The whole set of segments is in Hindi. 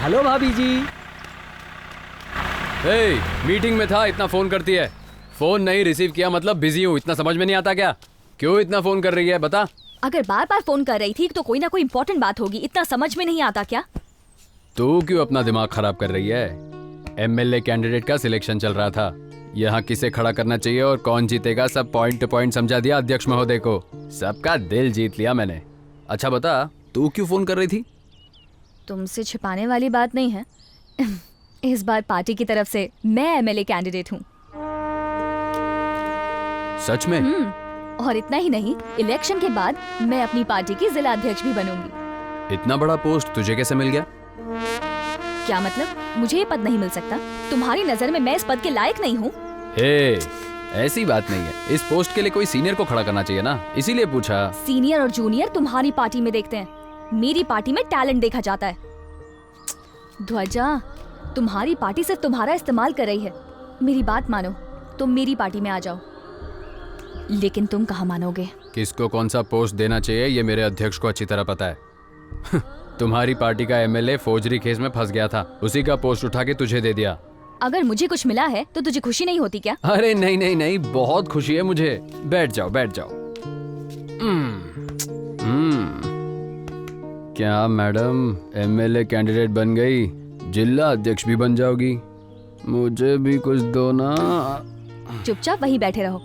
हेलो भाभी जी। मीटिंग में था, इतना फोन करती है। फोन नहीं रिसीव किया मतलब बिजी हूँ, इतना समझ में नहीं आता क्या? क्यों इतना फोन कर रही है बता? अगर बार बार फोन कर रही थी तो कोई ना कोई इम्पोर्टेंट बात होगी, इतना समझ में नहीं आता क्या? तू क्यों अपना दिमाग खराब कर रही है? एमएलए कैंडिडेट का सिलेक्शन चल रहा था, यहाँ किसे खड़ा करना चाहिए और कौन जीतेगा सब पॉइंट टू पॉइंट समझा दिया अध्यक्ष महोदय को। सबका दिल जीत लिया मैंने। अच्छा बता, तू क्यों फोन कर रही थी? तुमसे छिपाने वाली बात नहीं है। इस बार पार्टी की तरफ से मैं एमएलए कैंडिडेट हूँ। सच में? और इतना ही नहीं, इलेक्शन के बाद मैं अपनी पार्टी की जिला अध्यक्ष भी बनूंगी। इतना बड़ा पोस्ट तुझे कैसे मिल गया? क्या मतलब? मुझे ये पद नहीं मिल सकता? तुम्हारी नजर में मैं इस पद के लायक नहीं हूँ? ऐसी बात नहीं है, इस पोस्ट के लिए कोई सीनियर को खड़ा करना चाहिए ना, इसीलिए पूछा। सीनियर और जूनियर तुम्हारी पार्टी में देखते हैं, मेरी पार्टी में टैलेंट देखा जाता है। ध्वजा, तुम्हारी पार्टी सिर्फ तुम्हारा इस्तेमाल कर रही है। मेरी बात मानो, तुम मेरी पार्टी में आ जाओ। लेकिन तुम कहाँ मानोगे? किसको कौन सा पोस्ट देना चाहिए ये मेरे अध्यक्ष को अच्छी तरह पता है। तुम्हारी पार्टी का एमएलए फौजरी केस में फंस गया था, उसी का पोस्ट उठा के तुझे दे दिया। अगर मुझे कुछ मिला है तो तुझे खुशी नहीं होती क्या? अरे नहीं नहीं नहीं, बहुत खुशी है मुझे। बैठ जाओ बैठ जाओ। क्या मैडम एमएलए कैंडिडेट बन गई, जिला अध्यक्ष भी बन जाओगी? मुझे भी कुछ दो ना। चुपचाप वहीं बैठे रहो,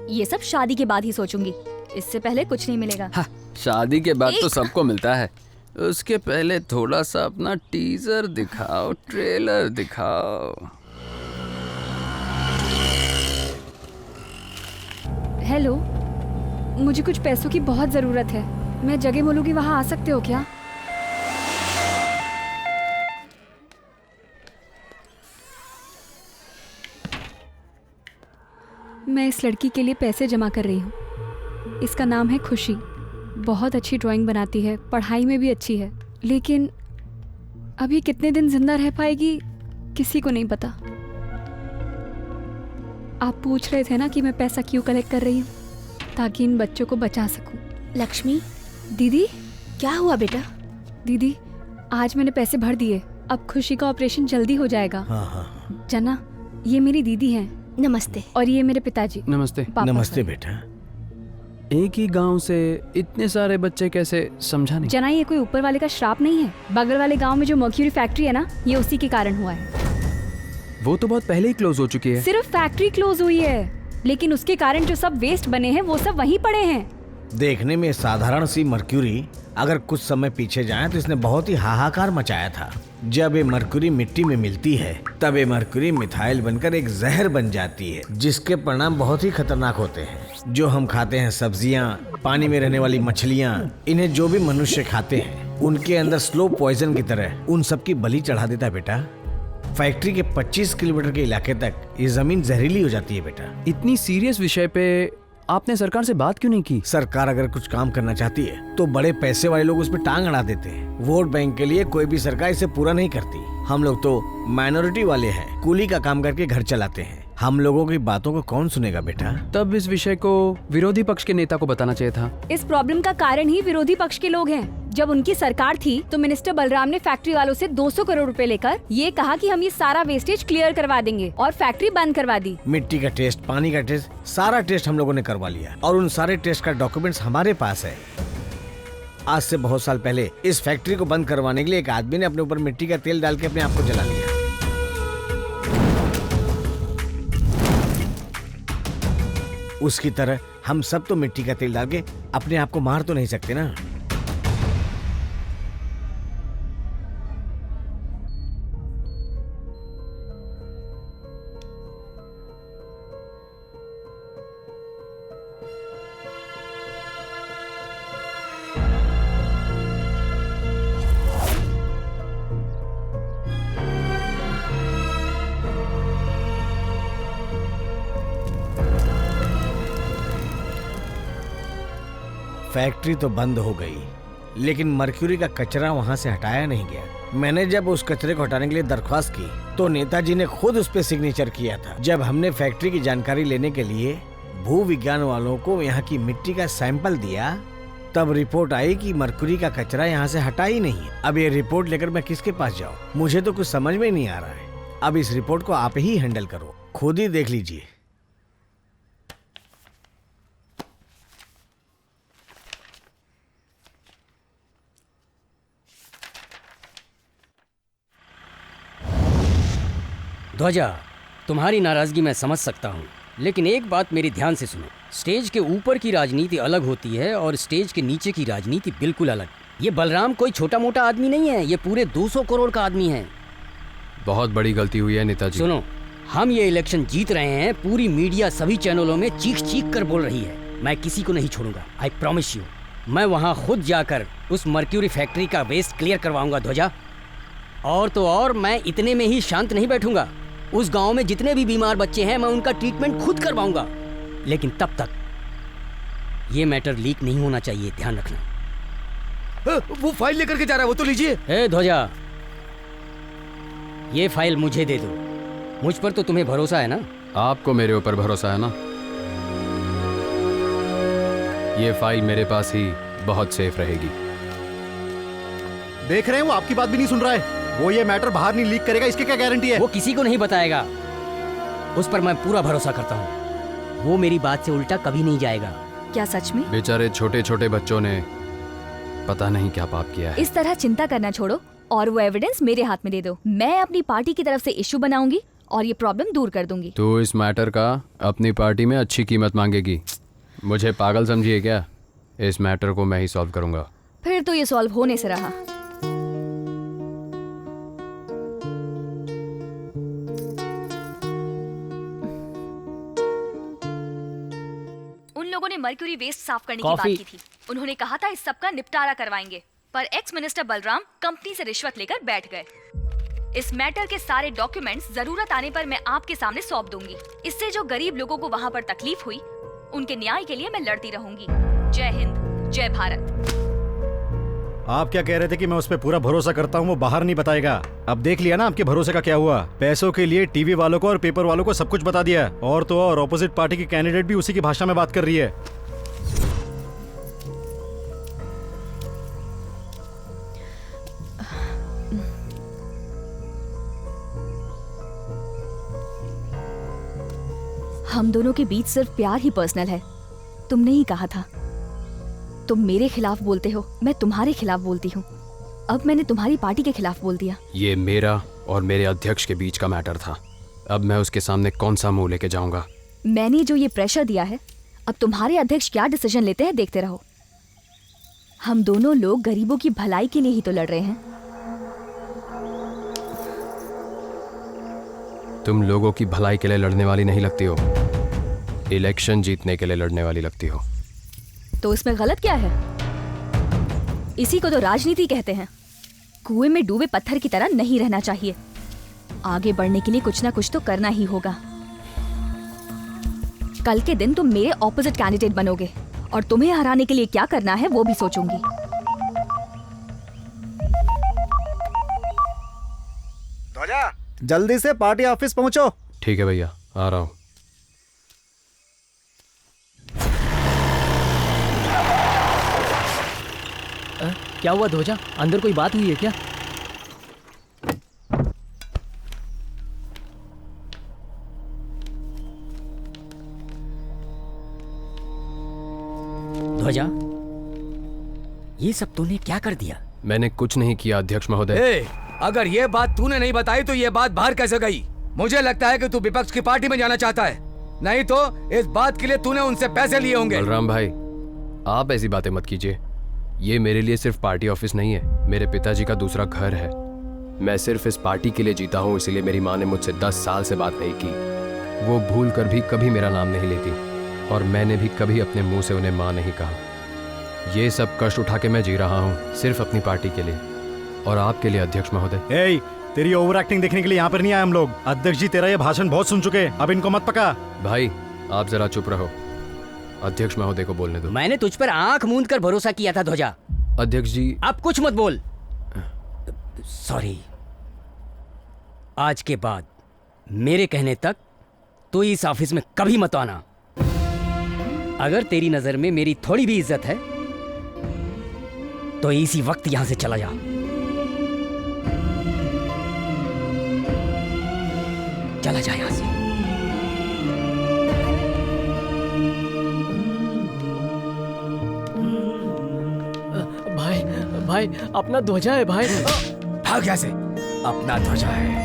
ये सब शादी के बाद ही सोचूंगी, इससे पहले कुछ नहीं मिलेगा। हाँ, शादी के बाद तो सबको मिलता है, उसके पहले थोड़ा सा अपना टीजर दिखाओ, ट्रेलर दिखाओ। हेलो, मुझे कुछ पैसों की बहुत ज़रूरत है, मैं जगह बोलूँगी, वहाँ आ सकते हो क्या? मैं इस लड़की के लिए पैसे जमा कर रही हूँ। इसका नाम है खुशी, बहुत अच्छी ड्राइंग बनाती है, पढ़ाई में भी अच्छी है, लेकिन अभी कितने दिन जिंदा रह पाएगी किसी को नहीं पता। आप पूछ रहे थे ना कि मैं पैसा क्यों कलेक्ट कर रही हूँ, ताकि इन बच्चों को बचा सकूँ। लक्ष्मी, दीदी, क्या हुआ बेटा? दीदी, आज मैंने पैसे भर दिए, अब खुशी का ऑपरेशन जल्दी हो जाएगा। हाँ। जना, ये मेरी दीदी हैं। नमस्ते। और ये मेरे पिताजी। नमस्ते। नमस्ते बेटा। एक ही गांव से इतने सारे बच्चे कैसे, समझा नहीं। जना, ये कोई ऊपर वाले का श्राप नहीं है। बगल वाले गांव में जो मर्क्यूरी फैक्ट्री है ना, ये उसी के कारण हुआ है। वो तो बहुत पहले ही क्लोज हो चुकी है। सिर्फ फैक्ट्री क्लोज हुई है, लेकिन उसके कारण जो सब वेस्ट बने हैं वो सब वहीं पड़े हैं। देखने में साधारण सी मर्क्यूरी, अगर कुछ समय पीछे जाएं तो इसने बहुत ही हाहाकार मचाया था। जब ये मर्क्यूरी मिट्टी में मिलती है तब ये मर्क्यूरी मिथाइल बनकर एक जहर बन जाती है, जिसके परिणाम बहुत ही खतरनाक होते हैं। जो हम खाते हैं सब्जियां, पानी में रहने वाली मछलियां, इन्हें जो भी मनुष्य खाते हैं उनके अंदर स्लो पॉइजन की तरह उन सब की बलि चढ़ा देता है बेटा। फैक्ट्री के 25 किलोमीटर के इलाके तक ये जमीन जहरीली हो जाती है बेटा। इतनी सीरियस विषय पे आपने सरकार से बात क्यों नहीं की? सरकार अगर कुछ काम करना चाहती है तो बड़े पैसे वाले लोग उस पर टांग अड़ा देते हैं। वोट बैंक के लिए कोई भी सरकार इसे पूरा नहीं करती। हम लोग तो माइनॉरिटी वाले हैं, कूली का काम करके घर चलाते हैं। हम लोगों की बातों को कौन सुनेगा बेटा? तब इस विषय को विरोधी पक्ष के नेता को बताना चाहिए था। इस प्रॉब्लम का कारण ही विरोधी पक्ष के लोग हैं। जब उनकी सरकार थी तो मिनिस्टर बलराम ने फैक्ट्री वालों से 200 करोड़ रुपए लेकर ये कहा कि हम ये सारा वेस्टेज क्लियर करवा देंगे और फैक्ट्री बंद करवा दी। मिट्टी का टेस्ट, पानी का टेस्ट, सारा टेस्ट हम लोगों ने करवा लिया और उन सारे टेस्ट का डॉक्यूमेंट्स हमारे पास है। आज से बहुत साल पहले इस फैक्ट्री को बंद करवाने के लिए एक आदमी ने अपने ऊपर मिट्टी का तेल डाल के अपने आप को जला लिया। उसकी तरह हम सब तो मिट्टी का तेल डाल के अपने आप को मार तो नहीं सकते ना। फैक्ट्री तो बंद हो गई, लेकिन मर्क्यूरी का कचरा वहां से हटाया नहीं गया। मैंने जब उस कचरे को हटाने के लिए दरख्वास्त की तो नेताजी ने खुद उस पे सिग्नेचर किया था। जब हमने फैक्ट्री की जानकारी लेने के लिए भू विज्ञान वालों को यहाँ की मिट्टी का सैंपल दिया तब रिपोर्ट आई कि मरकुरी का कचरा यहाँ से हटा ही नहीं है। अब ये रिपोर्ट लेकर मैं किसके पास जाऊँ? मुझे तो कुछ समझ में नहीं आ रहा है। अब इस रिपोर्ट को आप ही हैंडल करो, खुद ही देख लीजिए। ध्वजा, तुम्हारी नाराजगी मैं समझ सकता हूँ, लेकिन एक बात मेरी ध्यान से सुनो। स्टेज के ऊपर की राजनीति अलग होती है और स्टेज के नीचे की राजनीति बिल्कुल अलग। ये बलराम कोई छोटा मोटा आदमी नहीं है, ये पूरे 200 करोड़ का आदमी है। बहुत बड़ी गलती हुई है नेताजी। सुनो, हम ये इलेक्शन जीत रहे हैं, पूरी मीडिया सभी चैनलों में चीख चीख कर बोल रही है। मैं किसी को नहीं छोड़ूंगा, आई प्रॉमिस यू। मैं वहाँ खुद जाकर उस मर्क्यूरी फैक्ट्री का वेस्ट क्लियर करवाऊंगा ध्वजा। और तो और मैं इतने में ही शांत नहीं बैठूंगा। उस गांव में जितने भी बीमार बच्चे हैं मैं उनका ट्रीटमेंट खुद करवाऊंगा, लेकिन तब तक ये मैटर लीक नहीं होना चाहिए, ध्यान रखना। वो फाइल लेकर के जा रहा है, वो तो लीजिए। ए ध्वजा, ये फाइल मुझे दे दो। मुझ पर तो तुम्हें भरोसा है ना? आपको मेरे ऊपर भरोसा है ना? ये फाइल मेरे पास ही बहुत सेफ रहेगी। देख रहे हैं वो आपकी बात भी नहीं सुन रहा है। वो ये मैटर बाहर नहीं लीक करेगा, इसकी क्या गारंटी है? वो किसी को नहीं बताएगा, उस पर मैं पूरा भरोसा करता हूँ। वो मेरी बात से उल्टा कभी नहीं जाएगा। क्या सच में? बेचारे छोटे छोटे बच्चों ने पता नहीं क्या पाप किया है। इस तरह चिंता करना छोड़ो और वो एविडेंस मेरे हाथ में दे दो। मैं अपनी पार्टी की तरफ से इश्यू बनाऊंगी और ये प्रॉब्लम दूर कर दूंगी। तो इस मैटर का अपनी पार्टी में अच्छी कीमत मांगेगी? मुझे पागल समझिए क्या? इस मैटर को मैं ही सॉल्व करूंगा। फिर तो ये सॉल्व होने से रहा। उन लोगों ने मर्क्यूरी वेस्ट साफ करने की बात कॉफी। की थी। उन्होंने कहा था इस सब का निपटारा करवाएंगे, पर एक्स मिनिस्टर बलराम कंपनी से रिश्वत लेकर बैठ गए। इस मैटर के सारे डॉक्यूमेंट्स जरूरत आने पर मैं आपके सामने सौंप दूंगी। इससे जो गरीब लोगों को वहाँ पर तकलीफ हुई, उनके न्याय के लिए मैं लड़ती रहूंगी। जय हिंद, जय भारत। आप क्या कह रहे थे कि मैं उस पर पूरा भरोसा करता हूँ, वो बाहर नहीं बताएगा। अब देख लिया ना आपके भरोसे का क्या हुआ। पैसों के लिए टीवी वालों को और पेपर वालों को सब कुछ बता दिया। और तो और ऑपोजिट पार्टी की कैंडिडेट भी उसी की भाषा में बात कर रही है। हम दोनों के बीच सिर्फ प्यार ही पर्सनल है। तुमने ही कहा था। तुम मेरे खिलाफ बोलते हो, मैं तुम्हारे खिलाफ बोलती हूँ। अब मैंने तुम्हारी पार्टी के खिलाफ बोल दिया। ये मेरा और मेरे अध्यक्ष के बीच का मैटर था। अब मैं उसके सामने कौन सा मुंह लेके जाऊंगा? मैंने जो ये प्रेशर दिया है, अब तुम्हारे अध्यक्ष क्या डिसीजन लेते हैं देखते रहो। हम दोनों लोग गरीबों की भलाई के लिए ही तो लड़ रहे हैं। तुम लोगों की भलाई के लिए लड़ने वाली नहीं लगती हो, इलेक्शन जीतने के लिए लड़ने वाली लगती हो। तो इसमें गलत क्या है? इसी को तो राजनीति कहते हैं। कुएं में डूबे पत्थर की तरह नहीं रहना चाहिए। आगे बढ़ने के लिए कुछ ना कुछ तो करना ही होगा। कल के दिन तुम मेरे ऑपोजिट कैंडिडेट बनोगे और तुम्हें हराने के लिए क्या करना है वो भी सोचूंगी। ध्वजा, जल्दी से पार्टी ऑफिस पहुंचो। ठीक है भैया, आ रहा हूँ। क्या हुआ ध्वजा, अंदर कोई बात हुई है क्या? ध्वजा, ये सब तूने क्या कर दिया? मैंने कुछ नहीं किया अध्यक्ष महोदय। अगर ये बात तूने नहीं बताई तो ये बात बाहर कैसे गई? मुझे लगता है कि तू विपक्ष की पार्टी में जाना चाहता है, नहीं तो इस बात के लिए तूने उनसे पैसे लिए होंगे। बलराम भाई, आप ऐसी बातें मत कीजिए। ये मेरे लिए सिर्फ पार्टी ऑफिस नहीं है, मेरे पिताजी का दूसरा घर है। मैं सिर्फ इस पार्टी के लिए जीता हूँ, इसीलिए मेरी माँ ने मुझसे 10 साल से बात नहीं की। वो भूल कर भी कभी मेरा नाम नहीं लेती और मैंने भी कभी अपने मुंह से उन्हें माँ नहीं कहा। ये सब कष्ट उठा के मैं जी रहा हूँ सिर्फ अपनी पार्टी के लिए और आपके लिए अध्यक्ष महोदय। तेरी ओवर एक्टिंग देखने के लिए यहाँ पर नहीं आए हम लोग। अध्यक्ष जी तेरा ये भाषण बहुत सुन चुके, अब इनको मत पका। भाई आप जरा चुप रहो, अध्यक्ष महोदय को बोलने दो। मैंने तुझ पर आंख मूंद कर भरोसा किया था ध्वजा। अध्यक्ष जी, अब कुछ मत बोल। सॉरी। आज के बाद मेरे कहने तक तो इस ऑफिस में कभी मत आना। अगर तेरी नजर में मेरी थोड़ी भी इज्जत है तो इसी वक्त यहाँ से चला जा। चला जा यहाँ से। भाई भाई अपना ध्वजा है भाई। भाग यहाँ से। अपना ध्वजा है।